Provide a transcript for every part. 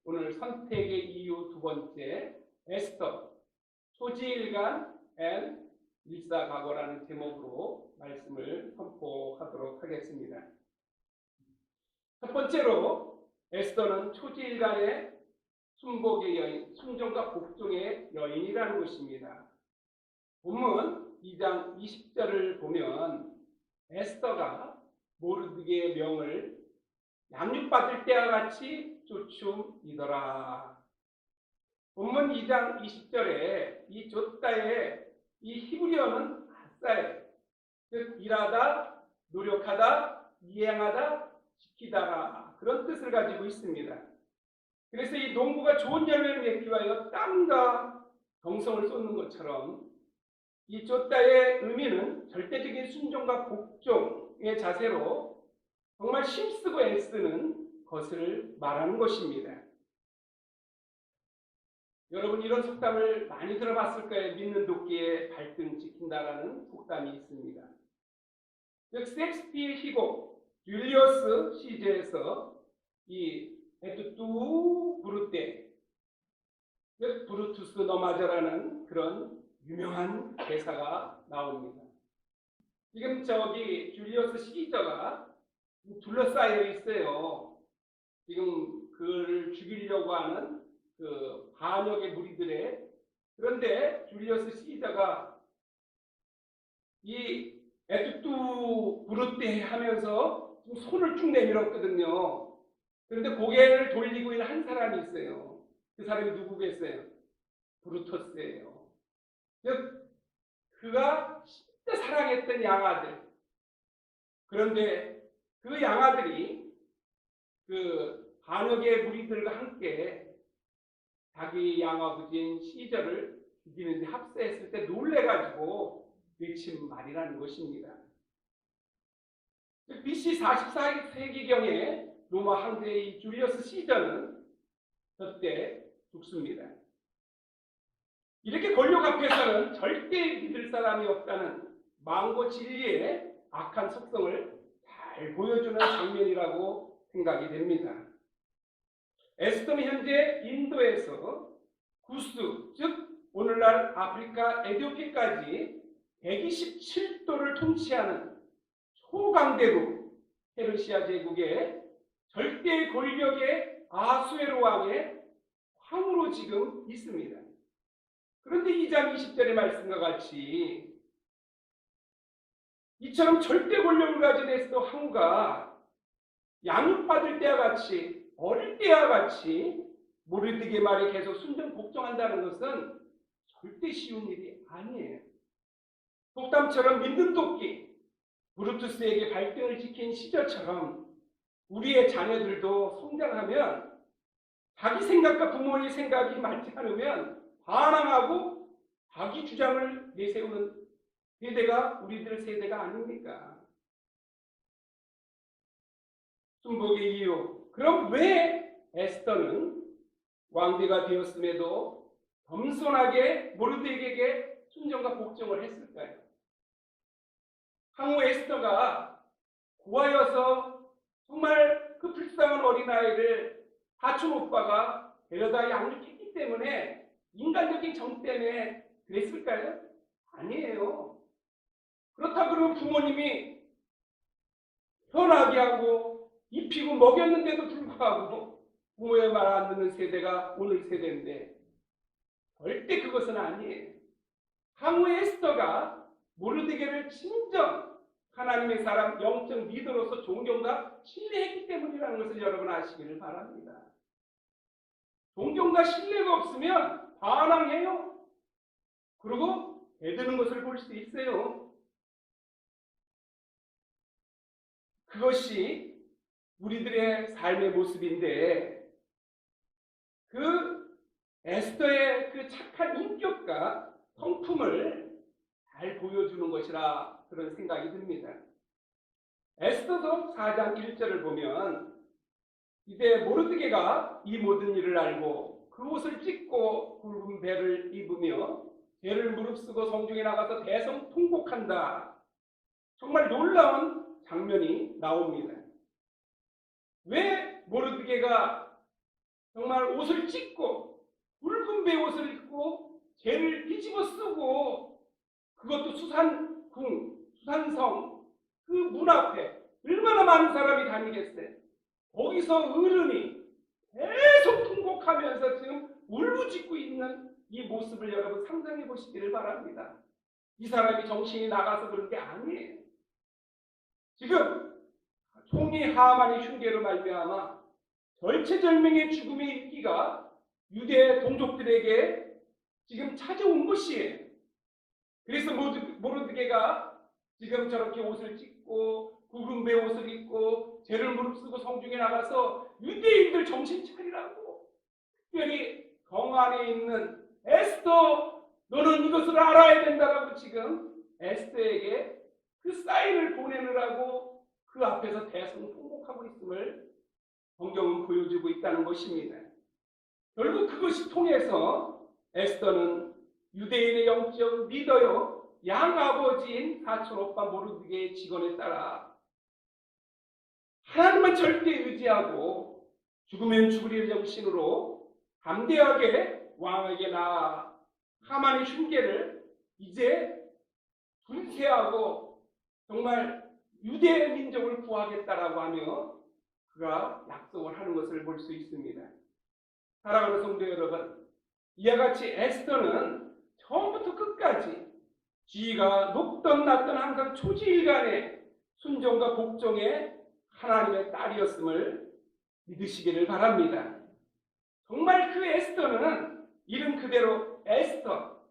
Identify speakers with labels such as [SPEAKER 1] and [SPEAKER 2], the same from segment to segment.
[SPEAKER 1] 오늘 선택의 이유 두 번째, 에스더, 초지일간 앤 일사각오라는 제목으로 말씀을 선포하도록 하겠습니다. 첫 번째로, 에스더는 초지일간의 순복의 여인, 순종과 복종의 여인이라는 것입니다. 본문 2장 20절을 보면 에스더가 모르드게의 명을 양육받을 때와 같이 쫓음이더라. 본문 2장 20절에 이 쫓다의 이 히브리어는 아싸예요. 즉 일하다, 노력하다, 이행하다, 지키다라, 그런 뜻을 가지고 있습니다. 그래서 이 농부가 좋은 열매를 맺기 위하여 땀과 정성을 쏟는 것처럼 이 쫓다의 의미는 절대적인 순종과 복종의 자세로 정말 힘쓰고 애쓰는 것을 말하는 것입니다. 여러분, 이런 속담을 많이 들어봤을 거예요. 믿는 도끼에 발등 지킨다라는 속담이 있습니다. 즉 셰익스피어의 희곡 줄리어스 시저에서 이 에투 브루테, 즉 브루투스 너마저라는 그런 유명한 대사가 나옵니다. 지금 저기 줄리어스 시저가 둘러싸여 있어요. 지금 그를 죽이려고 하는 그 반역의 무리들의, 그런데 줄리어스 시저가 이 에투 브루테 하면서 손을 쭉 내밀었거든요. 그런데 고개를 돌리고 있는 한 사람이 있어요. 그 사람이 누구겠어요? 브루토스예요. 즉 그가 진짜 사랑했던 양아들. 그런데 그 양아들이 그 반역의 무리들과 함께 자기 양아버지인 시저를 죽이는 데 합세했을 때 놀래가지고 외친 말이라는 것입니다. BC 44세기경에 로마 황제의 줄리어스 시저는 저때 죽습니다. 이렇게 권력 앞에서는 절대 믿을 사람이 없다는 망고 진리의 악한 속성을 잘 보여주는 장면이라고 생각이 됩니다. 에스더는 현재 인도에서 구스, 즉 오늘날 아프리카 에티오피아까지 127도를 통치하는 초강대국 페르시아 제국의 절대 권력의 아수에로 왕의 황으로 지금 있습니다. 그런데 2장 20절의 말씀과 같이 이처럼 절대 권력을 가진 에스더 황후가 양육받을 때와 같이, 어릴 때와 같이 모르드게 말에 계속 순종 복종한다는 것은 절대 쉬운 일이 아니에요. 속담처럼 믿는 도끼, 브루투스에게 발등을 지킨 시저처럼 우리의 자녀들도 성장하면 자기 생각과 부모의 생각이 맞지 않으면 반항하고 자기 주장을 내세우는 세대가 우리들 세대가 아닙니까? 순복의 이유. 그럼 왜 에스더는 왕비가 되었음에도 겸손하게 모르드게에게 순종과 복종을 했을까요? 황후 에스더가 고아여서 정말 그 불쌍한 어린아이를 사촌 오빠가 데려다 양육했기 때문에 인간적인 정 때문에 그랬을까요? 아니에요. 그렇다 그러면 부모님이 편하게 하고 입히고 먹였는데도 불구하고 부모의 말 안 듣는 세대가 오늘 세대인데 절대 그것은 아니에요. 황후 에스더가 모르드게를 진정 하나님의 사람, 영적 리더로서 존경과 신뢰했기 때문이라는 것을 여러분 아시기를 바랍니다. 존경과 신뢰가 없으면 반항해요. 그리고 애드는 것을 볼 수 있어요. 그것이 우리들의 삶의 모습인데 그 에스더의 그 착한 인격과 성품을 잘 보여주는 것이라 그런 생각이 듭니다. 에스더서 4장 1절을 보면 이제 모르드게가 이 모든 일을 알고 그 옷을 찢고 굵은 배를 입으며 배를 무릅쓰고 성중에 나가서 대성통곡한다. 정말 놀라운 장면이 나옵니다. 왜 모르드게가 정말 옷을 찢고 붉은 베옷을 입고 죄를 뒤집어 쓰고 그것도 수산궁, 수산성 그 문 앞에 얼마나 많은 사람이 다니겠어요. 거기서 어른이 계속 통곡하면서 지금 울부짖고 있는 이 모습을 여러분 상상해 보시기를 바랍니다. 이 사람이 정신이 나가서 그런 게 아니에요. 지금 총리 하만의 흉계로 말미암아 절체절명의 죽음의 일기가 유대 동족들에게 지금 찾아온 것이에요. 그래서 모르드게가 지금 저렇게 옷을 찢고 굵은 베옷을 입고 죄를 무릅쓰고 성중에 나가서 유대인들 정신 차리라고 특별히 성 안에 있는 에스더 너는 이것을 알아야 된다라고 지금 에스더에게 그 사인을 보내느라고 그 앞에서 대성통곡하고 있음을 성경은 보여주고 있다는 것입니다. 결국 그것이 통해서 에스더는 유대인의 영적 리더요 양아버지인 사촌 오빠 모르드게의 직언에 따라 하나님은 절대 의지하고 죽으면 죽으리의 정신으로 담대하게 왕에게 나아 하만의 흉계를 이제 불쾌하고 정말 유대 민족을 구하겠다라고 하며 그가 약속을 하는 것을 볼 수 있습니다. 사랑하는 성도 여러분, 이와 같이 에스더는 처음부터 끝까지 지위가 높던 낮던 항상 초지일간의 순종과 복종의 하나님의 딸이었음을 믿으시기를 바랍니다. 정말 그 에스더는 이름 그대로 에스터,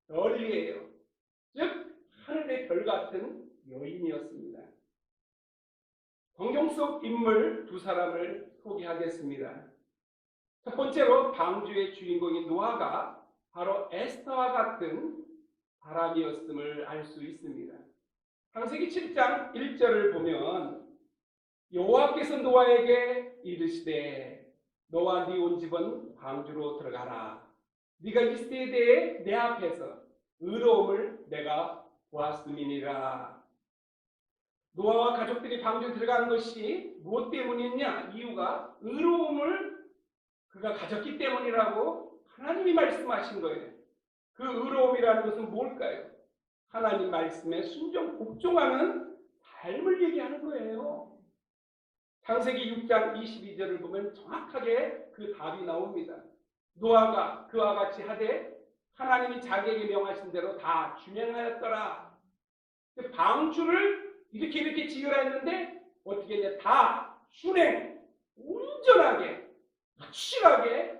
[SPEAKER 1] 별이에요. 즉 하늘의 별 같은 여인이었습니다. 성경 속 인물 두 사람을 소개하겠습니다. 첫 번째로 방주의 주인공인 노아가 바로 에스더와 같은 사람이었음을 알 수 있습니다. 창세기 7장 1절을 보면 여호와께서 노아에게 이르시되 너와 네 온 집은 방주로 들어가라. 네가 이스라엘에 대해 내 앞에서 의로움을 내가 보았음이니라. 노아와 가족들이 방주에 들어간 것이 무엇 때문이냐? 이유가 의로움을 그가 가졌기 때문이라고 하나님이 말씀하신 거예요. 그 의로움이라는 것은 뭘까요? 하나님 말씀에 순종 복종하는 삶을 얘기하는 거예요. 창세기 6장 22절을 보면 정확하게 그 답이 나옵니다. 노아가 그와 같이 하되 하나님이 자기에게 명하신 대로 다 준행하였더라. 방주를 이렇게 지으라 했는데 어떻게 했냐? 다 준행, 온전하게, 확실하게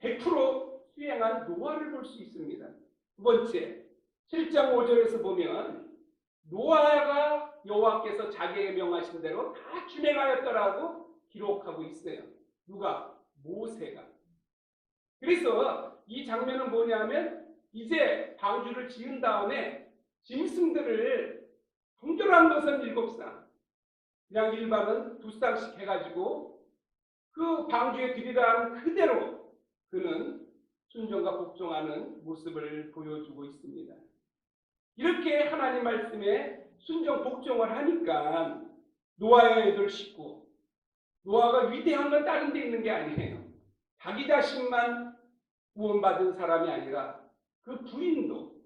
[SPEAKER 1] 100% 수행한 노아를 볼 수 있습니다. 두 번째, 7장 5절에서 보면 노아가 여호와께서 자기에게 명하신 대로 다 준행하였더라고 기록하고 있어요. 누가? 모세가. 그래서 이 장면은 뭐냐면 이제 방주를 지은 다음에 짐승들을 정결한 것은 7쌍, 그냥 일반은 2쌍씩 해가지고 그 방주에 들이라는 그대로 그는 순종과 복종하는 모습을 보여주고 있습니다. 이렇게 하나님 말씀에 순종 복종을 하니까 노아의 8 식구, 노아가 위대한 건 다른 데 있는 게 아니에요. 자기 자신만 구원받은 사람이 아니라 그 부인도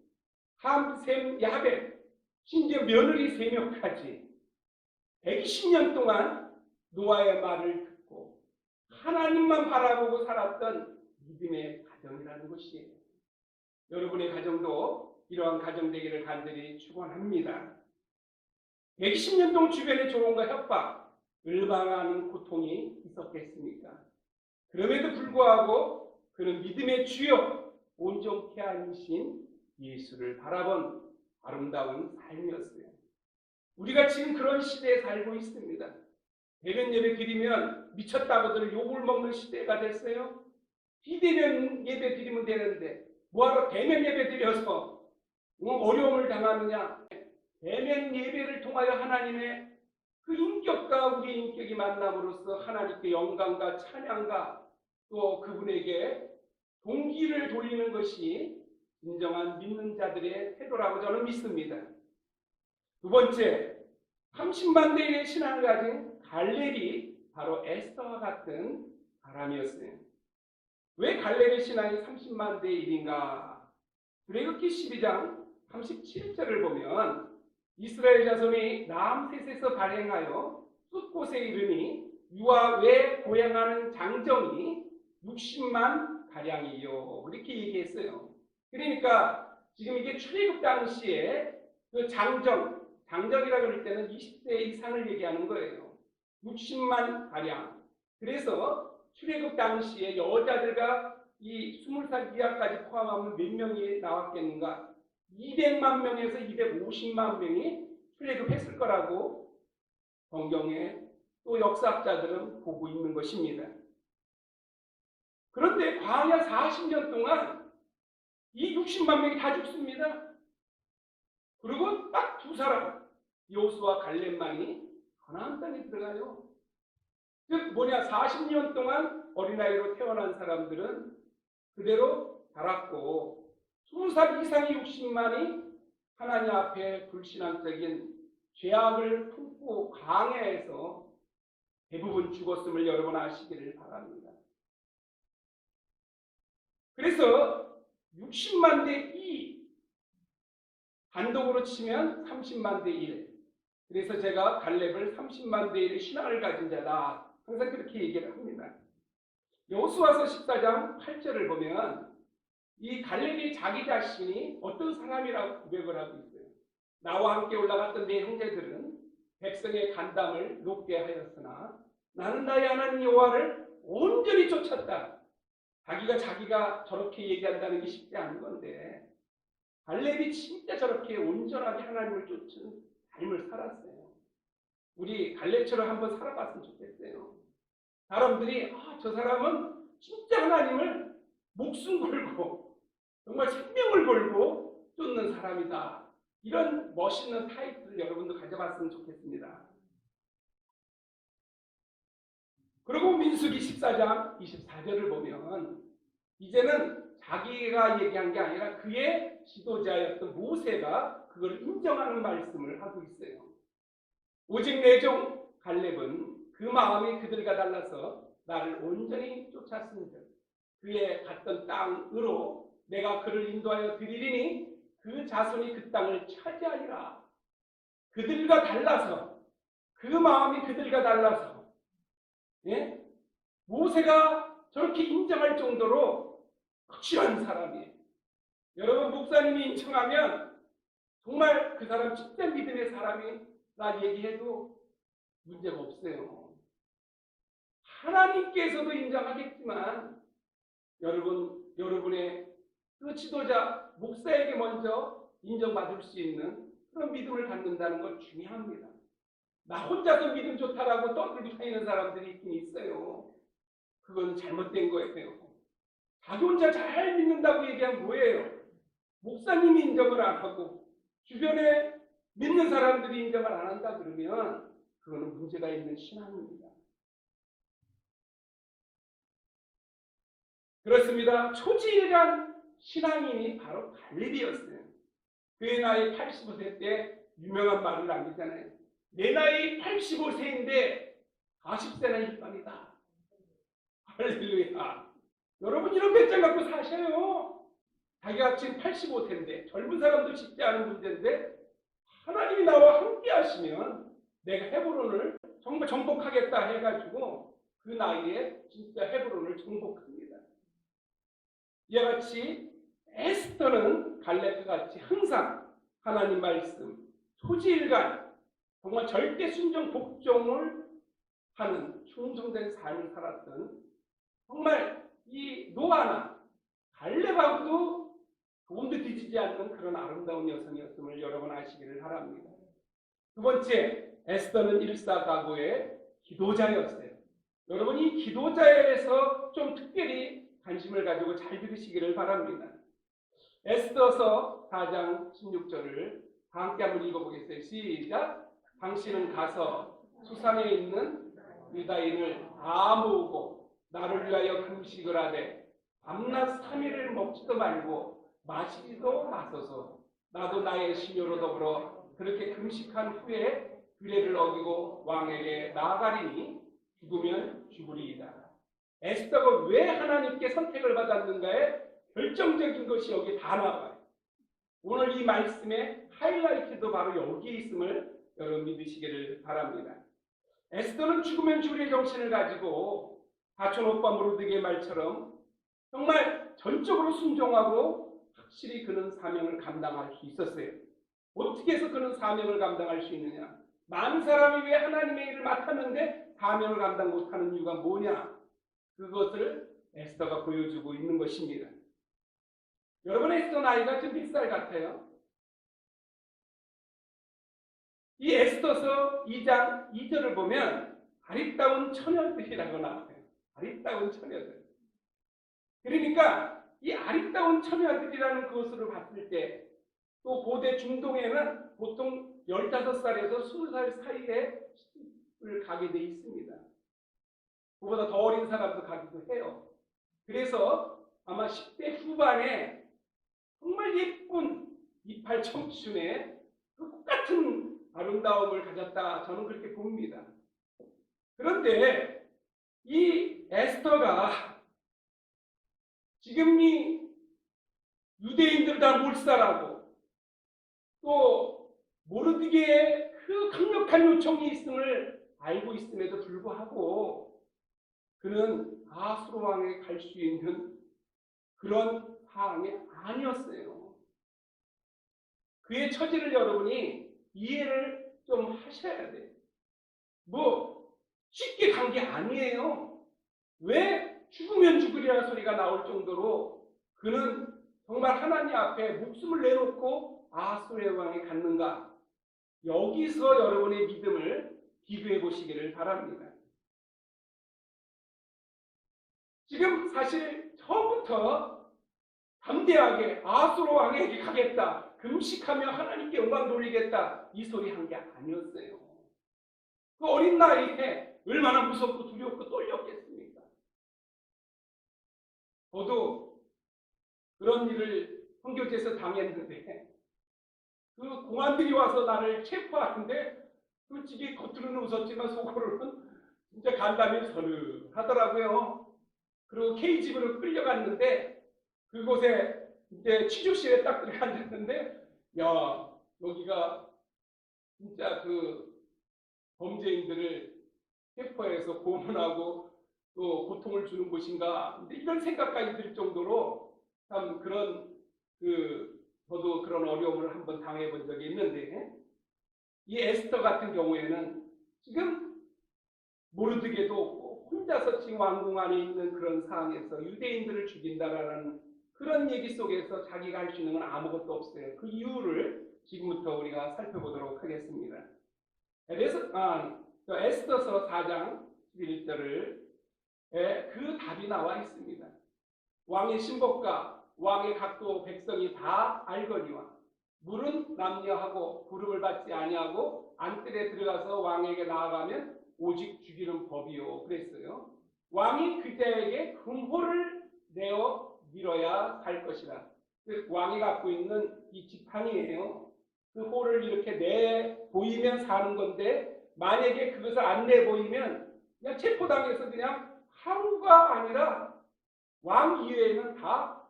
[SPEAKER 1] 함, 셈, 야벳, 심지어 며느리 3명까지 120년 동안 노아의 말을 듣고 하나님만 바라보고 살았던 믿음의 가정이라는 것이에요. 여러분의 가정도 이러한 가정 되기를 간절히 축원합니다. 120년 동안 주변의 조롱과 협박, 얼마나 고통이 있었겠습니까? 그럼에도 불구하고 그는 믿음의 주요 온전케 하신 예수를 바라본 아름다운 삶이었어요. 우리가 지금 그런 시대에 살고 있습니다. 대면 예배 드리면 미쳤다고들 욕을 먹는 시대가 됐어요. 비대면 예배 드리면 되는데 뭐하러 대면 예배 드려서 어려움을 당하느냐? 대면 예배를 통하여 하나님의 그 인격과 우리의 인격이 만남으로써 하나님께 영광과 찬양과 또 그분에게 동기를 돌리는 것이 진정한 믿는 자들의 태도라고 저는 믿습니다. 두 번째, 30만 대의 신앙을 가진 갈렙이 바로 에스더와 같은 사람이었어요. 왜 갈렙의 신앙이 30만 대 1인가? 출애굽기 12장 37절을 보면 이스라엘 자손이 남셋에서 발행하여 숫곳에 이르니 유아 외 고향하는 장정이 60만 가량이요. 이렇게 얘기했어요. 그러니까 지금 이게 출애굽 당시에 그 장정이라고 그럴 때는 20세 이상을 얘기하는 거예요. 60만 가량. 그래서 출애굽 당시에 여자들과 이 20살 이하까지 포함하면 몇 명이 나왔겠는가? 200만 명에서 250만 명이 출애굽했을 거라고 성경에 또 역사학자들은 보고 있는 것입니다. 그런데 광야 40년 동안 이 60만 명이 다 죽습니다. 그리고 딱 두 사람, 여호수아 갈렙만이 가나안 땅에 들어가요. 즉 40년 동안 어린아이로 태어난 사람들은 그대로 자랐고 20살 이상의 60만이 하나님 앞에 불신앙적인 죄악을 품고 광야에서 대부분 죽었음을 여러분 아시기를 바랍니다. 그래서 60만 대 2, 단독으로 치면 30만 대 1. 그래서 제가 갈렙을 30만 대 1의 신앙을 가진 자다. 항상 그렇게 얘기를 합니다. 여호수아서 14장 8절을 보면 이 갈렙이 자기 자신이 어떤 사람이라고 고백을 하고 있어요. 나와 함께 올라갔던 내 형제들은 백성의 간담을 높게 하였으나 나는 나의 하나님 여호와를 온전히 쫓았다. 자기가 저렇게 얘기한다는 게 쉽지 않은 건데 갈렙이 진짜 저렇게 온전하게 하나님을 쫓은 삶을 살았어요. 우리 갈렙처럼 한번 살아봤으면 좋겠어요. 사람들이 저 사람은 진짜 하나님을 목숨 걸고 정말 생명을 걸고 쫓는 사람이다. 이런 멋있는 타이틀을 여러분도 가져봤으면 좋겠습니다. 그리고 민수기 14장 24절을 보면 이제는 자기가 얘기한 게 아니라 그의 지도자였던 모세가 그걸 인정하는 말씀을 하고 있어요. 오직 내 종 갈렙은 그 마음이 그들과 달라서 나를 온전히 쫓았은즉 그의 갔던 땅으로 내가 그를 인도하여 드리리니 그 자손이 그 땅을 차지하리라. 그들과 달라서, 그 마음이 그들과 달라서, 예? 모세가 저렇게 인정할 정도로 확실한 사람이에요. 여러분 목사님이 인정하면 정말 그 사람 진짜 믿음의 사람이라 얘기해도 문제가 없어요. 하나님께서도 인정하겠지만 여러분의 그 지도자 목사에게 먼저 인정받을 수 있는 그런 믿음을 갖는다는 건 중요합니다. 나 혼자서 믿음 좋다라고 떠들고 다니는 사람들이 있긴 있어요. 그건 잘못된 거예요. 자기 혼자 잘 믿는다고 얘기하면 뭐예요? 목사님이 인정을 안 하고 주변에 믿는 사람들이 인정을 안 한다 그러면 그거는 문제가 있는 신앙입니다. 그렇습니다. 초지일간 신앙인이 바로 갈렙이었어요. 그의 나이 85세 때 유명한 말을 남기잖아요. 내 나이 85세인데 40세나 일반이다. 할렐루야. 여러분 이런 배짱 갖고 사셔요. 자기가 지금 85세인데 젊은 사람도 쉽지 않은 문제인데 하나님이 나와 함께 하시면 내가 헤브론을 정말 정복하겠다 해가지고 그 나이에 진짜 헤브론을 정복합니다. 이와 같이 에스더는 갈렙과 같이 항상 하나님 말씀, 초지일간 정말 절대 순종 복종을 하는 충성된 삶을 살았던 정말 이 노아나 갈렙하고도 조금도 뒤지지 않는 그런 아름다운 여성이었음을 여러분 아시기를 바랍니다. 두 번째, 에스더는 일사가구의 기도자였어요. 여러분 이 기도자에서 좀 특별히 관심을 가지고 잘 들으시기를 바랍니다. 에스더서 4장 16절을 함께 한번 읽어보겠어요. 시작. 당신은 가서 수상에 있는 유다인을 다 모으고 나를 위하여 금식을 하되 밤낮 3일을 먹지도 말고 마시지도 마소서. 나도 나의 시녀로 더불어 그렇게 금식한 후에 규례를 어기고 왕에게 나아가리니 죽으면 죽으리이다. 에스더가 왜 하나님께 선택을 받았는가에 결정적인 것이 여기 다 나와요. 오늘 이 말씀의 하이라이트도 바로 여기에 있음을 여러분 믿으시기를 바랍니다. 에스더는 죽으면 죽으리의 정신을 가지고 사촌 오빠 모르드게의 말처럼 정말 전적으로 순종하고 확실히 그는 사명을 감당할 수 있었어요. 어떻게 해서 그는 사명을 감당할 수 있느냐? 많은 사람이 왜 하나님의 일을 맡았는데 사명을 감당 못하는 이유가 뭐냐? 그것을 에스더가 보여주고 있는 것입니다. 여러분, 에스더 나이가 지금 몇 살 같아요? 이 에스더서 2장 2절을 보면 아리따운 처녀들이라고 나와요. 아리따운 처녀들. 그러니까 이 아리따운 처녀들이라는 것으로 봤을 때 또 고대 중동에는 보통 15살에서 20살 사이에 시집을 가게 돼 있습니다. 그보다 더 어린 사람도 가기도 해요. 그래서 아마 10대 후반에 정말 예쁜 이팔 청춘의 그 똑같은 아름다움을 가졌다, 저는 그렇게 봅니다. 그런데 이 에스더가 지금 이 유대인들 다 몰살하고 또 모르드게의 그 강력한 요청이 있음을 알고 있음에도 불구하고 그는 아수르 왕에 갈 수 있는 그런 상황이 아니었어요. 그의 처지를 여러분이 이해를 좀 하셔야 돼요. 쉽게 간 게 아니에요. 왜 죽으면 죽으리라는 소리가 나올 정도로 그는 정말 하나님 앞에 목숨을 내놓고 아수르의 왕에 갔는가? 여기서 여러분의 믿음을 비교해 보시기를 바랍니다. 지금 사실 처음부터 담대하게 아수르 왕에게 가겠다, 금식하며 하나님께 영광 돌리겠다, 이 소리 한 게 아니었어요. 그 어린 나이에 얼마나 무섭고 두렵고 떨렸겠습니까? 저도 그런 일을 선교지에서 당했는데 그 공안들이 와서 나를 체포하는데 솔직히 겉으로는 웃었지만 속으로는 진짜 간담이 서늘하더라고요. 그리고 K집으로 끌려갔는데 그곳에 이제 취조실에 딱 들어갔는데 야, 여기가 진짜 그 범죄인들을 체포해서 고문하고 또 고통을 주는 곳인가, 근데 이런 생각까지 들 정도로 참 그런 저도 그런 어려움을 한번 당해본 적이 있는데, 이 에스더 같은 경우에는 지금 모르드게도 없고 혼자서 지금 왕궁 안에 있는 그런 상황에서 유대인들을 죽인다라는 그런 얘기 속에서 자기가 할 수 있는 건 아무것도 없어요. 그 이유를 지금부터 우리가 살펴보도록 하겠습니다. 에스더서 4장 11절을 그 답이 나와 있습니다. 왕의 신복과 왕의 각도 백성이 다 알거니와 물은 남녀하고 부름을 받지 아니하고 안뜰에 들어가서 왕에게 나아가면 오직 죽이는 법이요, 그랬어요. 왕이 그자에게 금호를 내어 밀어야 할 것이라. 왕이 갖고 있는 이 지팡이에요. 그 호를 이렇게 내 보이면 사는 건데, 만약에 그것을 안 내 보이면 그냥 체포당해서 그냥 하루가 아니라 왕 이외에는 다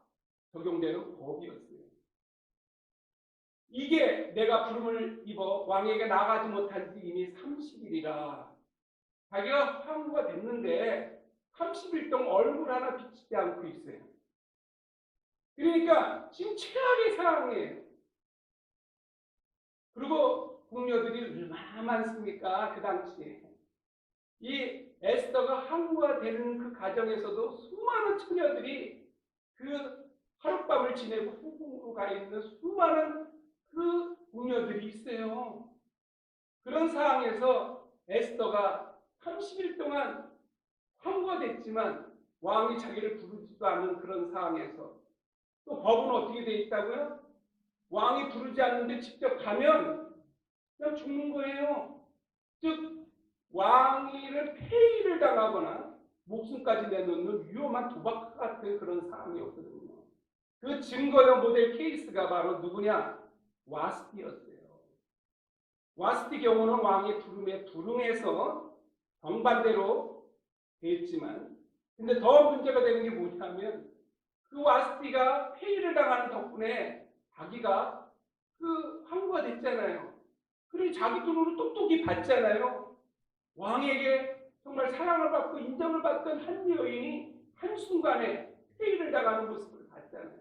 [SPEAKER 1] 적용되는 법이었어요. 이게 내가 부름을 입어 왕에게 나가지 못한 지 이미 30일이라. 자기가 황후가 됐는데 30일 동안 얼굴 하나 비치지 않고 있어요. 그러니까 지금 최악의 상황이에요. 그리고 궁녀들이 얼마나 많습니까? 그 당시에. 이 에스더가 황후가 되는 그 가정에서도 수많은 처녀들이 그 하룻밤을 지내고 후궁으로 가 있는 수많은 그 궁녀들이 있어요. 그런 상황에서 에스더가 30일 동안 황후가 됐지만 왕이 자기를 부르지도 않는 그런 상황에서, 또 법은 어떻게 돼 있다고요? 왕이 부르지 않는데 직접 가면 그냥 죽는 거예요. 즉 왕위를 폐위를 당하거나 목숨까지 내놓는 위험한 도박 같은 그런 상황이었거든요. 그 증거의 모델 케이스가 바로 누구냐? 와스티였어요. 와스티 경우는 왕의 부름에 불응해서 정반대로 됐지만, 근데 더 문제가 되는 게 뭐냐면 그 와스티가 폐위를 당하는 덕분에 자기가 그 황후가 됐잖아요. 그리고 자기 돈으로 똑똑히 받잖아요. 왕에게 정말 사랑을 받고 인정을 받던 한 여인이 한순간에 폐위를 당하는 모습을 봤잖아요.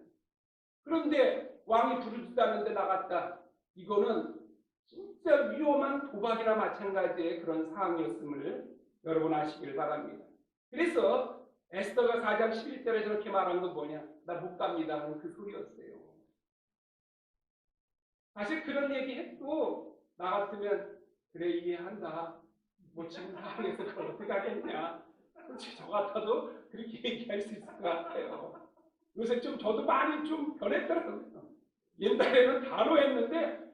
[SPEAKER 1] 그런데 왕이 부르지도 않는데 나갔다. 이거는 진짜 위험한 도박이나 마찬가지의 그런 상황이었음을 여러분 아시길 바랍니다. 그래서 에스더가 4장 11절에 저렇게 말한 건 뭐냐? 나 못 갑니다 하는 그 소리였어요. 사실 그런 얘기 해도 나 같으면 그래 이해한다. 뭐 지금 상황에서 그걸 어떻게 하겠냐. 솔직히 저 같아도 그렇게 얘기할 수 있을 것 같아요. 요새 좀 저도 많이 좀 변했더라고요. 옛날에는 다로 했는데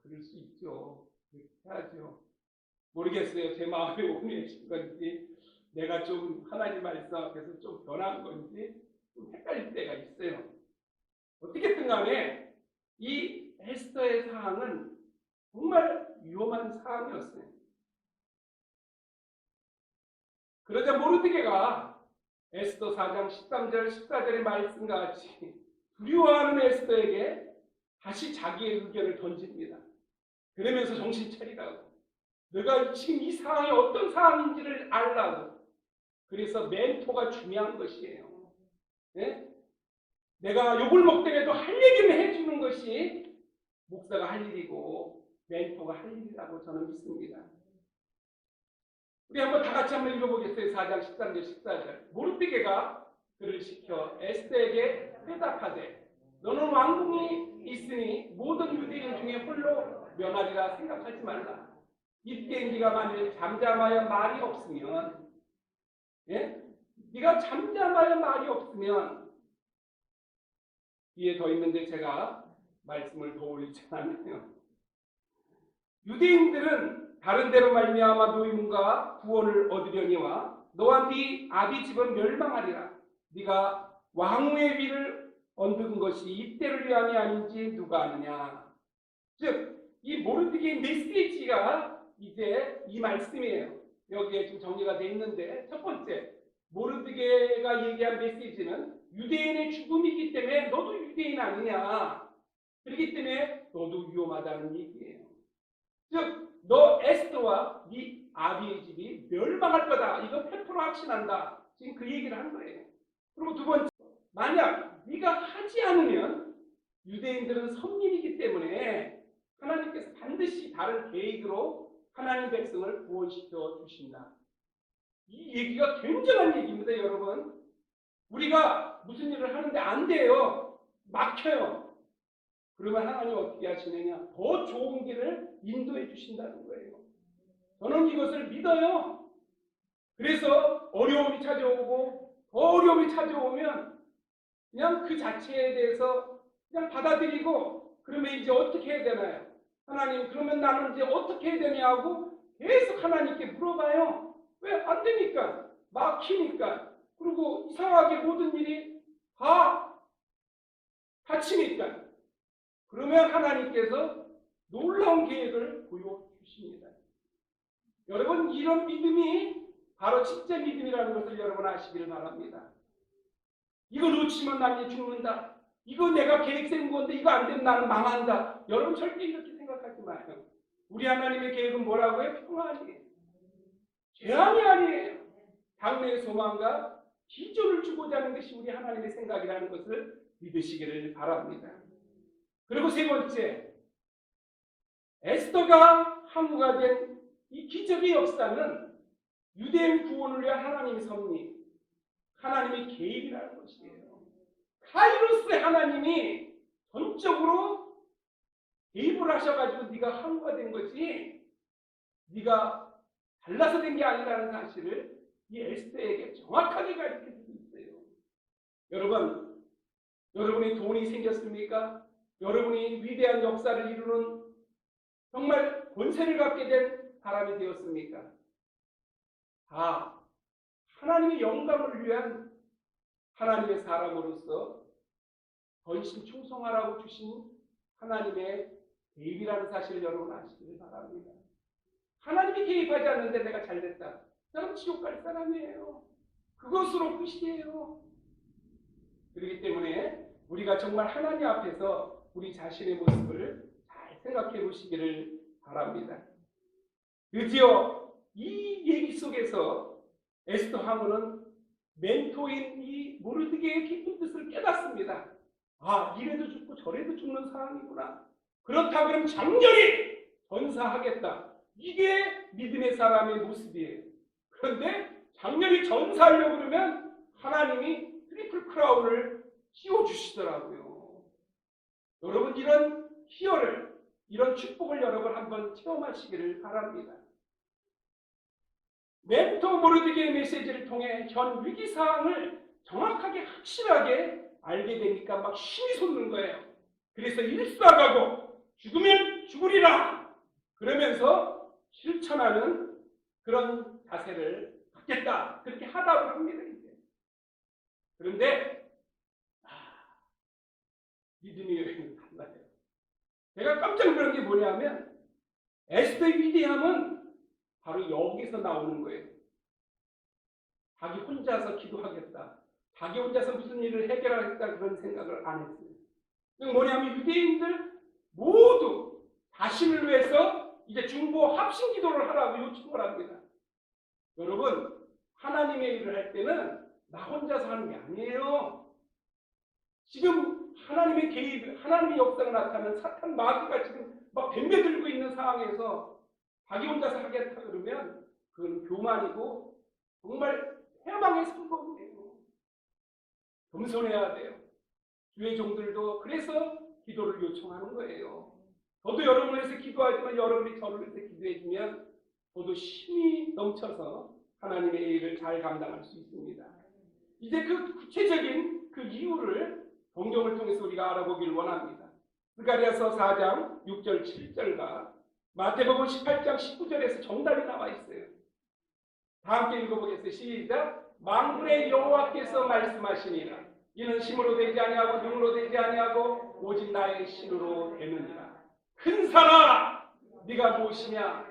[SPEAKER 1] 그럴 수 있죠. 그렇게 해야죠. 모르겠어요. 제 마음에 오해하신 건지 내가 좀 하나님 말씀 앞에서 좀 변한 건지 좀 헷갈릴 때가 있어요. 어떻게든 간에 이 에스더의 상황은 정말 위험한 상황이었어요. 그러자 모르드게가 에스더 4장 13절 14절의 말씀과 같이 두려워하는 에스더에게 다시 자기의 의견을 던집니다. 그러면서 정신 차리라고. 너가 지금 이 상황이 어떤 상황인지를 알라고. 그래서 멘토가 중요한 것이에요. 네? 내가 욕을 먹더라도 할 얘기는 해주는 것이 목사가 할 일이고 멘토가 할 일이라고 저는 믿습니다. 우리 한번 다 같이 한번 읽어보겠어요. 4장 13절 14절. 모르드게가 그를 시켜 에스더에게 대답하되 너는 왕궁이 있으니 모든 유대인 중에 홀로 면하리라 생각하지 말라. 이때 네가 만일 잠잠하여 말이 없으면 네가 잠잠하여 말이 없으면 뒤에 더 있는데 제가 말씀을 더 올리지 않네요. 유대인들은 다른 데로 말미암아 노임과 구원을 얻으려니와 너와 네 아비 집은 멸망하리라. 네가 왕후의 위를 얻은 것이 이때를 위함이 아닌지 누가 아느냐. 즉 이 모르드게의 메시지가 이제 이 말씀이에요. 여기에 지금 정리가 되어 있는데 첫 번째 모르드게가 얘기한 메시지는 유대인의 죽음이기 때문에 너도 유대인 아니냐. 그렇기 때문에 너도 위험하다는 얘기예요. 즉 너 에스더와 네 아비의 집이 멸망할 거다. 이거 100% 확신한다. 지금 그 얘기를 한 거예요. 그리고 두 번째, 만약 네가 하지 않으면 유대인들은 선민이기 때문에 하나님께서 반드시 다른 계획으로 하나님 백성을 구원시켜 주신다. 이 얘기가 굉장한 얘기입니다, 여러분. 우리가 무슨 일을 하는데 안 돼요. 막혀요. 그러면 하나님 어떻게 하시느냐? 더 좋은 길을 인도해 주신다는 거예요. 저는 이것을 믿어요. 그래서 어려움이 찾아오고 더 어려움이 찾아오면 그냥 그 자체에 대해서 그냥 받아들이고 그러면 이제 어떻게 해야 되나요? 하나님 그러면 나는 이제 어떻게 해야 되냐고 계속 하나님께 물어봐요. 왜 안 되니까 막히니까 그리고 이상하게 모든 일이 다 닫히니까 그러면 하나님께서 놀라운 계획을 보여주십니다. 여러분 이런 믿음이 바로 진짜 믿음이라는 것을 여러분 아시기를 바랍니다. 이거 놓치면 나는 죽는다. 이거 내가 계획 세운 건데 이거 안 되면 나는 망한다. 여러분 절대 이렇게 생각하지 마요. 우리 하나님의 계획은 뭐라고요? 평안이에요. 재앙이 아니에요. 장래의 소망과 기조를 주고자 하는 것이 우리 하나님의 생각이라는 것을 믿으시기를 바랍니다. 그리고 세 번째, 에스더가 항구가 된 이 기적의 역사는 유대인 구원을 위한 하나님의 섭리, 하나님의 계획이라는 것이에요. 카이로스의 하나님이 전적으로 개입을 하셔가지고 네가 항구가 된 거지 네가 달라서 된 게 아니라는 사실을 이 에스더에게 정확하게 가르쳐주고 있어요. 여러분, 여러분이 돈이 생겼습니까? 여러분이 위대한 역사를 이루는 정말 권세를 갖게 된 사람이 되었습니까? 다 하나님의 영광을 위한 하나님의 사람으로서 전심 충성하라고 주신 하나님의 개입이라는 사실을 여러분 아시기를 바랍니다. 하나님이 개입하지 않는데 내가 잘됐다. 저는 지옥 갈 사람이에요. 그것으로 끝이에요. 그렇기 때문에 우리가 정말 하나님 앞에서 우리 자신의 모습을 잘 생각해 보시기를 바랍니다. 드디어 이 얘기 속에서 에스더 왕후는 멘토인 이 모르드게의 깊은 뜻을 깨닫습니다. 아, 이래도 죽고 저래도 죽는 상황이구나. 그렇다 그러면 장렬히 전사하겠다. 이게 믿음의 사람의 모습이에요. 그런데 장렬히 전사하려고 그러면 하나님이 트리플 크라운을 씌워주시더라고요. 여러분, 이런 희열을, 이런 축복을 여러분 한번 체험하시기를 바랍니다. 멘토 모르드게의 메시지를 통해 현 위기사항을 정확하게 확실하게 알게 되니까 막 힘이 솟는 거예요. 그래서 일사가고 죽으면 죽으리라 그러면서 실천하는 그런 자세를 갖겠다, 그렇게 하다고 합니다. 이제. 그런데 믿음의 여행은 달라요. 제가 깜짝 놀란 게 뭐냐면 에스더의 위대함은 바로 여기서 나오는 거예요. 자기 혼자서 기도하겠다, 자기 혼자서 무슨 일을 해결하겠다, 그런 생각을 안 했어요. 뭐냐면 유대인들 모두 자신을 위해서 이제 중보 합심 기도를 하라고 요청을 합니다. 여러분, 하나님의 일을 할 때는 나 혼자서 하는 게 아니에요. 지금 하나님의 개입, 하나님의 역사가 나타나는 사탄 마귀가 지금 막 뱀배들고 있는 상황에서 자기 혼자서 하겠다 그러면 그건 교만이고 정말 해방의 선거이에요. 겸손해야 돼요. 주의 종들도 그래서 기도를 요청하는 거예요. 저도 여러분을 위해서 기도하지만 여러분이 저를 위해서 기도해주면 저도 힘이 넘쳐서 하나님의 일을 잘 감당할 수 있습니다. 이제 그 구체적인 그 이유를 성경을 통해서 우리가 알아보기를 원합니다. 스가랴서 4장 6절 7절과 마태복음 18장 19절에서 정답이 나와 있어요. 다 함께 읽어보겠습니다. 시작. 만군의 여호와께서 말씀하시니라. 이는 힘으로 되지 아니하고 능으로 되지 아니하고 오직 나의 신으로 되느니라. 큰 산아, 네가 무엇이냐?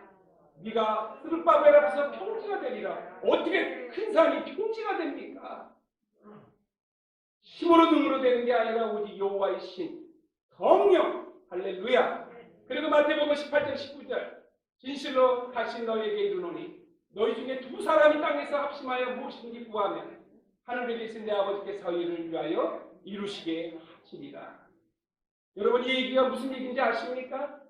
[SPEAKER 1] 네가 스룹바벨 앞에서 평지가 되리라. 어떻게 큰 산이 평지가 됩니까? 힘으로 능으로 되는 게 아니라 오직 여호와의 신, 성령, 할렐루야. 그리고 마태복음 18장 19절, 진실로 다시 너에게 이르노니 너희 중에 두 사람이 땅에서 합심하여 무엇인지 구하면 하늘에 계신 내 아버지께서 이를 위하여 이루시게 하시리라. 여러분, 이 얘기가 무슨 얘기인지 아십니까?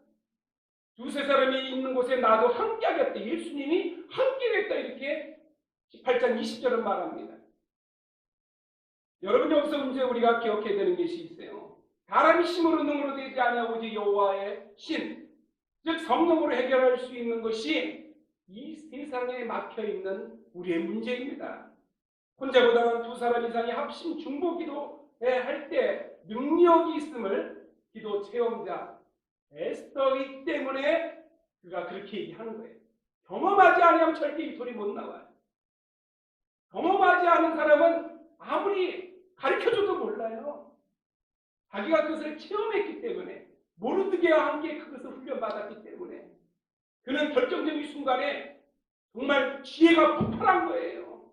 [SPEAKER 1] 두세 사람이 있는 곳에 나도 함께 하겠다. 예수님이 함께 하겠다. 이렇게 18장 20절은 말합니다. 여러분, 여기서 이제 우리가 기억해야 되는 것이 있어요. 사람이 힘으로 능으로 되지 아니하고 오직 여호와의 신, 즉 성령으로 해결할 수 있는 것이 이 세상에 막혀있는 우리의 문제입니다. 혼자보다는 두 사람 이상이 합심 중보 기도에 할 때 능력이 있음을 기도 체험자 에스더이기 때문에 그가 그렇게 얘기하는 거예요. 경험하지 않으면 절대 이 소리 못 나와요. 경험하지 않은 사람은 아무리 가르쳐줘도 몰라요. 자기가 그것을 체험했기 때문에, 모르드게와 함께 그것을 훈련받았기 때문에 그는 결정적인 순간에 정말 지혜가 폭발한 거예요.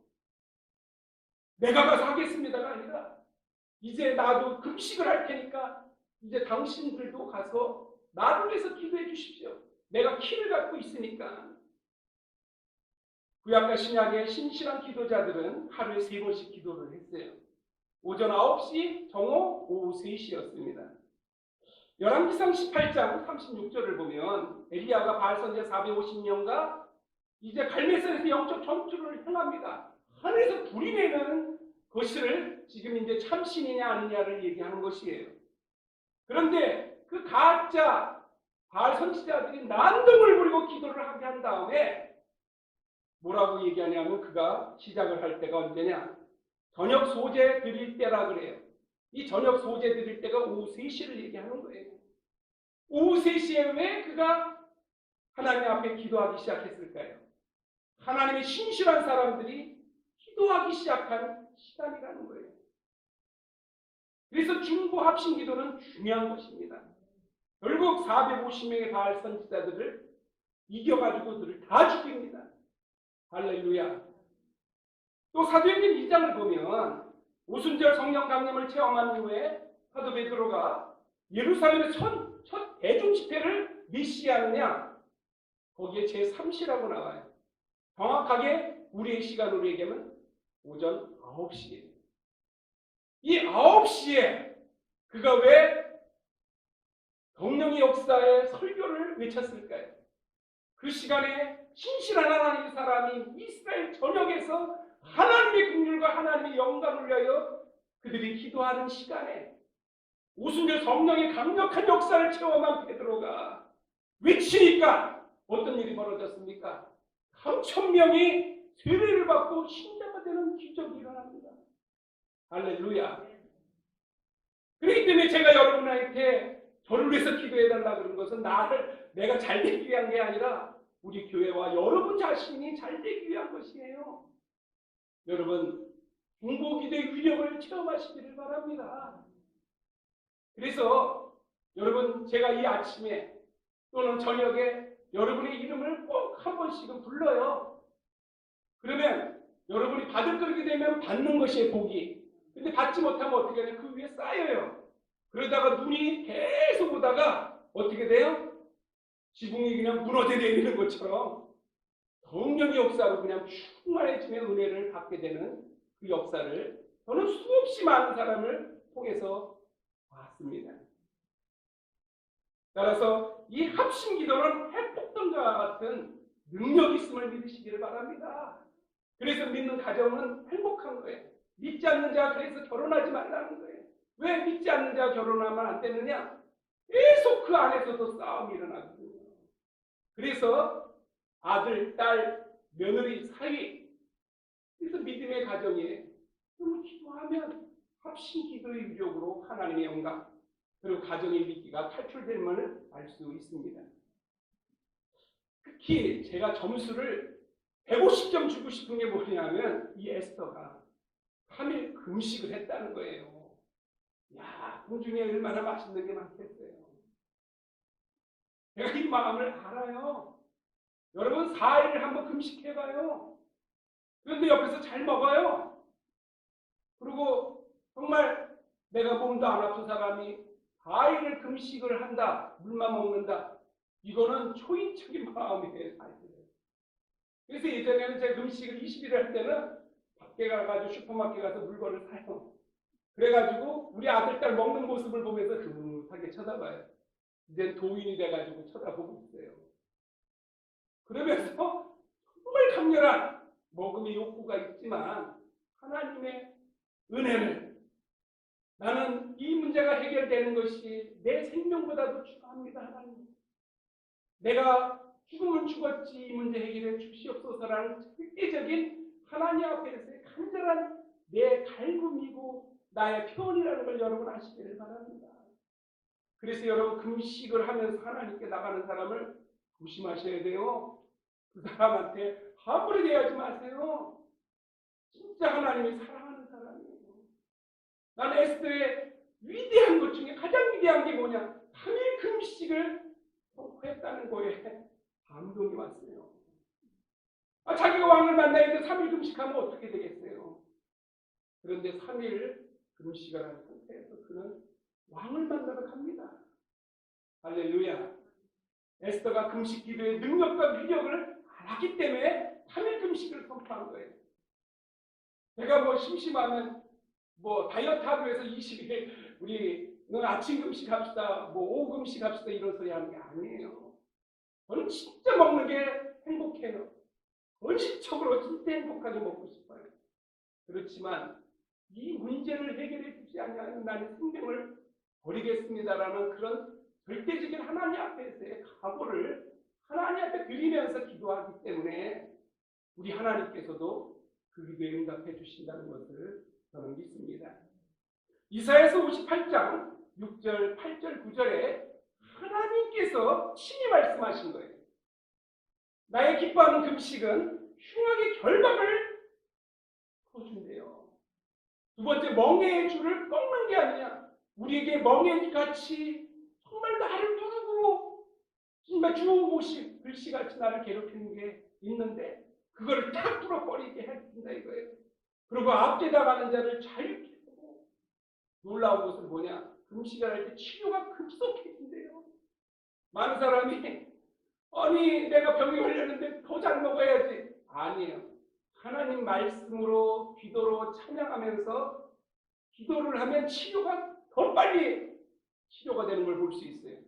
[SPEAKER 1] 내가 가서 하겠습니다가 아니라 이제 나도 금식을 할 테니까 이제 당신들도 가서 나를 위해서 기도해 주십시오. 내가 키를 갖고 있으니까. 구약과 신약의 신실한 기도자들은 하루에 3번씩 기도를 했어요. 오전 9시, 정오, 오후 3시였습니다. 열왕기상 18장 36절을 보면 엘리야가 바알 선지자 450명과 이제 갈멜산에서 영적 전투를 향합니다. 하늘에서 불이 내는 것을 지금 이제 참신이냐 아니냐를 얘기하는 것이에요. 그런데 그 가짜 바알 선지자들이 난동을 부리고 기도를 하게 한 다음에 뭐라고 얘기하냐면 그가 시작을 할 때가 언제냐? 저녁 소재 드릴 때라 그래요. 이 저녁 소재 드릴 때가 오후 3시를 얘기하는 거예요. 오후 3시에 왜 그가 하나님 앞에 기도하기 시작했을까요? 하나님의 신실한 사람들이 기도하기 시작한 시간이라는 거예요. 그래서 중보 합심 기도는 중요한 것입니다. 결국 450명의 바알 선지자들을 이겨가지고 그들을 다 죽입니다. 할렐루야. 또 사도행전 2장을 보면 오순절 성령 강림을 체험한 이후에 사도 베드로가 예루살렘의 첫 대중 집회를 몇 시에 하느냐? 거기에 제3시라고 나와요. 정확하게 우리의 시간으로 얘기하면 오전 9시에. 이 9시에 그가 왜 성령의 역사의 설교를 외쳤을까요? 그 시간에 신실한 하나님의 사람이 이스라엘 전역에서 하나님의 긍휼과 하나님의 영광을 위하여 그들이 기도하는 시간에 오순절 성령의 강력한 역사를 체험한 베드로가 외치니까 어떤 일이 벌어졌습니까? 3,000명이 세례를 받고 신자가 되는 기적이 일어납니다. 할렐루야. 그렇기 때문에 제가 여러분한테 저를 위해서 기도해달라 그런 것은 내가 잘 되기 위한 게 아니라 우리 교회와 여러분 자신이 잘 되기 위한 것이에요. 여러분, 중보기도의 위력을 체험하시기를 바랍니다. 그래서 여러분, 제가 이 아침에 또는 저녁에 여러분의 이름을 꼭 한 번씩은 불러요. 그러면 여러분이 받을 그렇게 되면 받는 것이 복이. 근데 받지 못하면 어떻게 하냐? 그 위에 쌓여요. 그러다가 눈이 계속 오다가 어떻게 돼요? 지붕이 그냥 무너져 내리는 것처럼 성령의 역사로 그냥 충만해지면 은혜를 받게 되는 그 역사를 저는 수없이 많은 사람을 통해서 봤습니다. 따라서 이 합심 기도는 핵폭탄과 같은 능력이 있음을 믿으시기를 바랍니다. 그래서 믿는 가정은 행복한 거예요. 믿지 않는 자가 그래서 결혼하지 말라는 거예요. 왜 믿지 않는 자가 결혼하면 안 되느냐? 계속 그 안에서도 싸움이 일어나거든요. 그래서 아들, 딸, 며느리 사이, 그래서 믿음의 가정에 기도하면 합심 기도의 위력으로 하나님의 영광 그리고 가정의 믿기가 탈출됨을 알 수 있습니다. 특히 제가 점수를 150점 주고 싶은 게 뭐냐면 이 에스더가 3일 금식을 했다는 거예요. 야, 공중에 얼마나 맛있는 게 많겠어요. 제가 이 마음을 알아요. 여러분 4일을 한번 금식해봐요. 그런데 옆에서 잘 먹어요. 그리고 정말 내가 몸도 안 아픈 사람이 4일을 금식을 한다. 물만 먹는다. 이거는 초인적인 마음이에요. 그래서 예전에는 제가 금식을 20일 할 때는 밖에 가가지고 슈퍼마켓 가서 물건을 사요. 그래가지고 우리 아들, 딸 먹는 모습을 보면서 흐뭇하게 쳐다봐요. 이젠 도인이 돼가지고 쳐다보고 있어요. 그러면서 정말 강렬한 먹음의 욕구가 있지만 하나님의 은혜를 나는 이 문제가 해결되는 것이 내 생명보다도 중요합니다. 하나님. 내가 죽으면 죽었지 이 문제 해결해 주시옵소서라는 절대적인 하나님 앞에서의 간절한 내 갈굼이고 나의 표현이라는 걸 여러분 아시기를 바랍니다. 그래서 여러분 금식을 하면서 하나님께 나가는 사람을 조심하셔야 돼요. 그 사람한테 함부로 대하지 마세요. 진짜 하나님이 사랑하는 사람이에요. 나는 에스더의 위대한 것 중에 가장 위대한 게 뭐냐? 3일 금식을 했다는 거에 감동이 왔어요. 자기가 왕을 만나야 돼 3일 금식하면 어떻게 되겠어요? 그런데 3일 금식을 한 상태에서 그는 왕을 만나러 갑니다. 할렐루야. 에스더가 금식 기도의 능력과 위력을 알았기 때문에 3일 금식을 선포한 거예요. 제가 뭐 심심하면 뭐 다이어트 하기 위해서 20일 우리 아침 금식 합시다, 뭐 오후 금식 합시다 이런 소리 하는 게 아니에요. 저는 진짜 먹는 게 행복해요. 원시적으로 진짜 행복하게 먹고 싶어요. 그렇지만 이 문제를 해결해 주지 않으면 나는 생명을 버리겠습니다라는 그런 절대적인 하나님 앞에서의 각오를 하나님 앞에 드리면서 기도하기 때문에 우리 하나님께서도 그 기도에 응답해 주신다는 것을 저는 믿습니다. 이사야서 58장 6절, 8절, 9절에 하나님께서 친히 말씀하신 거예요. 나의 기뻐하는 금식은 흉악의 결박을 풀어준대요. 두 번째, 멍에의 줄을 꺾는 게 아니냐. 우리에게 멍에같이 정말 나를 누르고 정말 주홍고시 글씨같이 나를 괴롭히는 게 있는데 그거를 탁 뚫어버리게 해준다 이거예요. 그리고 앞에다 가는 자를 자유케 하고, 놀라운 것은 뭐냐? 금식을 할 때 치료가 급속해진대요. 많은 사람이 아니 내가 병이 걸렸는데 더 잘 먹어야지. 아니에요. 하나님 말씀으로 기도로 찬양하면서 기도를 하면 치료가 더 빨리 치료가 되는 걸 볼 수 있어요.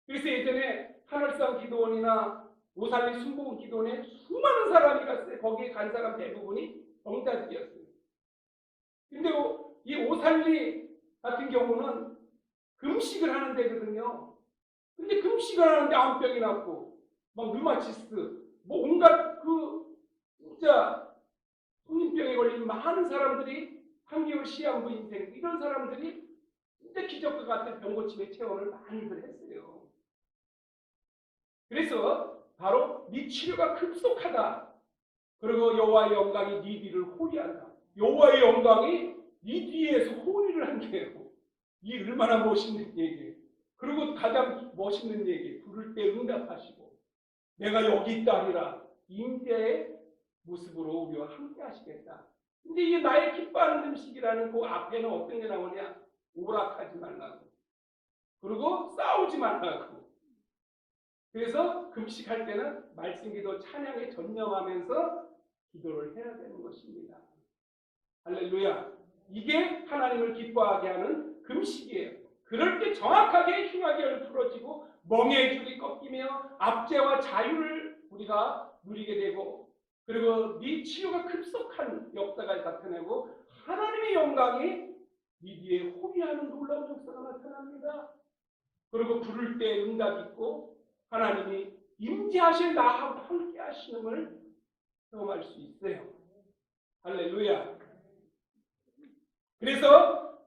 [SPEAKER 1] 그래서 예전에 하늘상 기도원이나 오살리 순복음 기도원에 수많은 사람이 갔어요. 거기에 간 사람 대부분이 병자들이었어요. 근데 이 오살리 같은 경우는 금식을 하는 데거든요. 근데 금식을 하는데 암병이 났고 막 류마티스 뭐 온갖 진짜 성인병에 걸린 많은 사람들이 3개월 시한부 인생 이런 사람들이 진짜 기적과 같은 병고침의 체험을 많이들 했어요. 그래서 바로 네 치료가 급속하다. 그리고 여호와의 영광이 네 뒤를 호위한다. 여호와의 영광이 네 뒤에서 호위를 한대요. 이 얼마나 멋있는 얘기예요. 그리고 가장 멋있는 얘기, 부를 때 응답하시고 내가 여기 있다 하리라. 임재의 모습으로 우리와 함께 하시겠다. 근데 이게 나의 기뻐하는 음식이라는 그 앞에는 어떤 게 나오냐? 오락하지 말라고. 그리고 싸우지 말라고. 그래서 금식할 때는 말씀기도 찬양에 전념하면서 기도를 해야 되는 것입니다. 할렐루야. 이게 하나님을 기뻐하게 하는 금식이에요. 그럴 때 정확하게 흉악이 풀어지고 멍에의 줄이 꺾이며 압제와 자유를 우리가 누리게 되고, 그리고 네 치유가 급속한 역사가 나타나고 하나님의 영광이 네 뒤에 호위하는 놀라운 역사가 나타납니다. 그리고 부를 때 응답이 있고 하나님이 임재하실 나하고 함께 하시는 경험할 수 있어요. 할렐루야. 그래서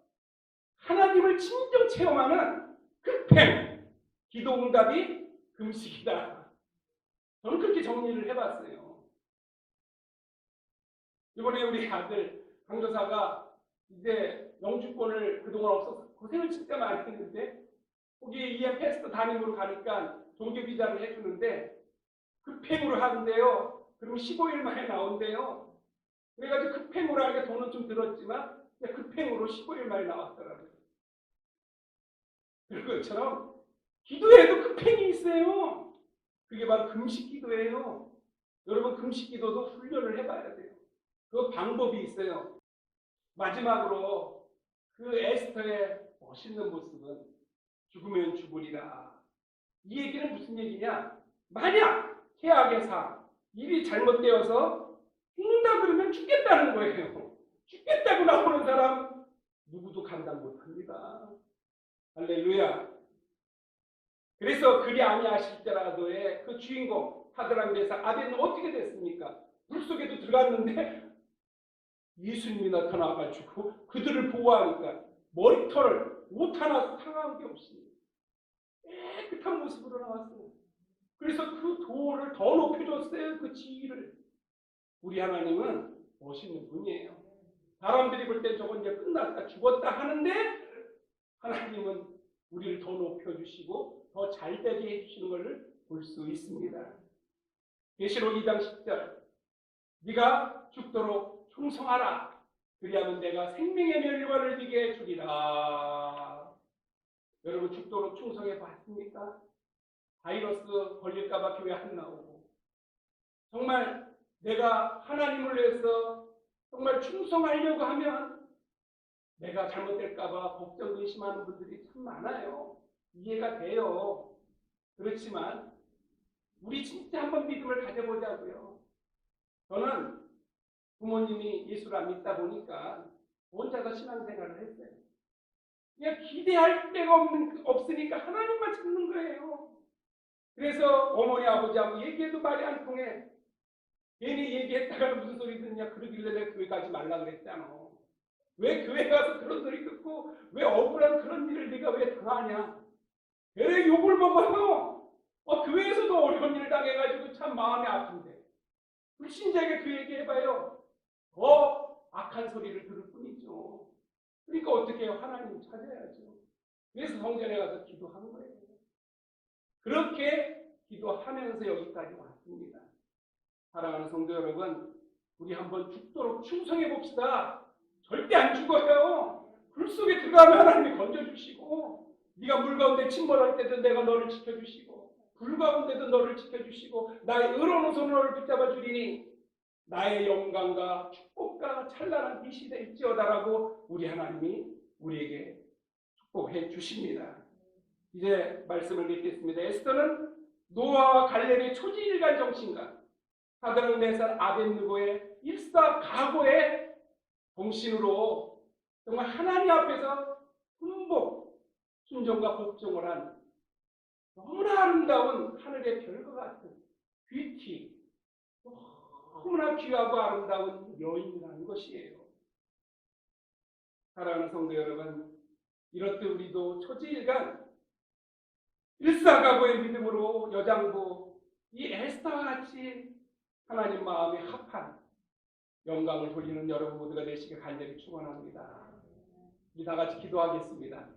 [SPEAKER 1] 하나님을 진정 체험하는 급행, 기도 응답이 금식이다. 저는 그렇게 정리를 해봤어요. 이번에 우리 아들 강도사가 이제 영주권을 그동안 없어서 고생을 진짜 많이 했는데 거기 EM 패스터 담임으로 가니까 종교 비자를 해주는데 급행으로 하는데요. 그러면 15일 만에 나온대요. 그래가지고 급행으로 하니까 돈은 좀 들었지만 급행으로 15일 만에 나왔더라고요. 그것처럼 기도에도 급행이 있어요. 그게 바로 금식 기도예요. 여러분 금식 기도도 훈련을 해봐야 돼요. 그 방법이 있어요. 마지막으로 그 에스더의 멋있는 모습은 죽으면 죽으리라. 이 얘기는 무슨 얘기냐? 만약 최악의 상, 일이 잘못되어서 죽는다 그러면 죽겠다는 거예요. 죽겠다고 나오는 사람 누구도 감당 못합니다. 할렐루야. 그래서 그리 아니하실지라도의 그 주인공 사드락 메삭 아벤은 어떻게 됐습니까? 물속에도 들어갔는데 예수님이 나타나가지고 그들을 보호하니까 머리털을 옷 하나 상한 게 없이 깨끗한 모습으로 나왔어요. 그래서 그 도를 더 높여줬어요. 그 지위를. 우리 하나님은 멋있는 분이에요. 사람들이 볼 때 저건 이제 끝났다 죽었다 하는데 하나님은 우리를 더 높여주시고 더 잘되게 해주시는 것을 볼 수 있습니다. 계시록 2장 10절 네가 죽도록 충성하라. 그리하면 내가 생명의 멸관을 네게 주리라. 여러분 죽도록 충성해 봤습니까? 바이러스 걸릴까봐 교회 안 나오고 정말 내가 하나님을 위해서 정말 충성하려고 하면 내가 잘못될까봐 걱정 의심하는 분들이 참 많아요. 이해가 돼요. 그렇지만 우리 진짜 한번 믿음을 가져보자고요. 저는 부모님이 예수를 안 믿다 보니까 혼자서 신앙생활을 했어요. 그냥 기대할 데가 없으니까 하나님만 찾는 거예요. 그래서 어머니 아버지하고 얘기해도 말이 안 통해. 괜히 얘기했다가 무슨 소리 듣냐. 그러길래 내가 교회 가지 말라 그랬잖아. 왜 교회 가서 그런 소리 듣고 왜 억울한 그런 일을 네가 왜 당하냐. 왜 욕을 먹어요. 교회에서도 어려운 일 당해가지고 참 마음이 아픈데 불신자에게 그 얘기 해봐요. 더 악한 소리를 들을 뿐이죠. 그러니까 어떻게 해요? 하나님 찾아야죠. 그래서 성전에 가서 기도한 거예요. 그렇게 기도하면서 여기까지 왔습니다. 사랑하는 성도 여러분, 우리 한번 죽도록 충성해 봅시다. 절대 안 죽어요. 불 속에 들어가면 하나님이 건져주시고, 네가 물 가운데 침몰할 때도 내가 너를 지켜주시고, 불 가운데도 너를 지켜주시고, 나의 의로운 손으로 너를 붙잡아 주리니 나의 영광과 축복과 찬란한 빛이 될지어다라고 우리 하나님이 우리에게 축복해 주십니다. 이제 말씀을 믿겠습니다. 에스더는 노아와 갈렙의 초지일간 정신과 하드락네살 아벳느고의 일사각오의 정신으로 정말 하나님 앞에서 순복, 순종과 복종을 한 너무나 아름다운 하늘의 별과 같은 뷰티, 너무나 귀하고 아름다운 여인이라는 것이에요. 사랑하는 성도 여러분, 이렇듯 우리도 초지일간 일사각오의 믿음으로 여장부 이 에스더와 같이 하나님 마음에 합한 영광을 돌리는 여러분 모두가 되시길 간절히 축원합니다. 우리 다 같이 기도하겠습니다.